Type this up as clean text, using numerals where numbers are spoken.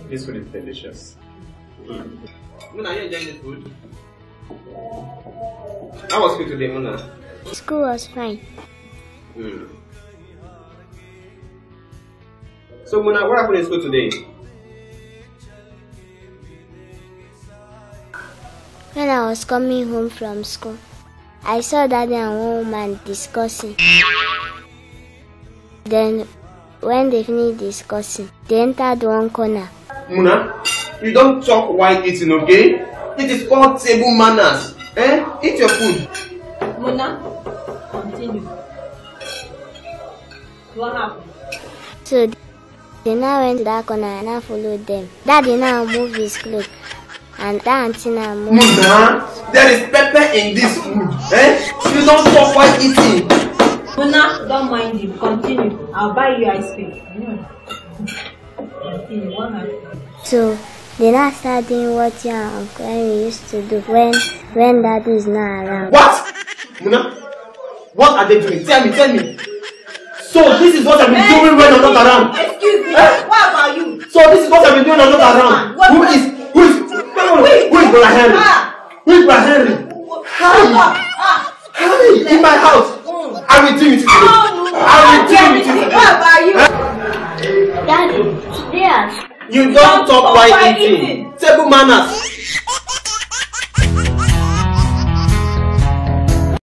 This food is delicious. Muna, are you enjoying the food? How was school today, Muna? School was fine. So, Muna, what happened in school today? When I was coming home from school, I saw Daddy and one woman discussing. Then, when they finished discussing, they entered one corner. Muna, you don't talk while eating, okay? It is called table manners. Eat your food. Muna, continue. What happened? So, they now went to that corner and I followed them. Daddy now moved his clothes. And that auntie now moved. Muna, there is pepper in this food. You don't talk while eating. Muna, don't mind him. Continue. I'll buy you ice cream. Continue. What happened? So they now started doing what your uncle Henry used to do when Daddy is not around. What? Muna, what are they doing? Tell me. So this is what I've been doing when I'm not around. Excuse me. What about you? So this is what I've been doing when I'm not around. Who is Brother Henry? Who is Brother Henry? Hi, in my house. I will do it today. What about you? Daddy, yes. You don't talk while eating. Table manners.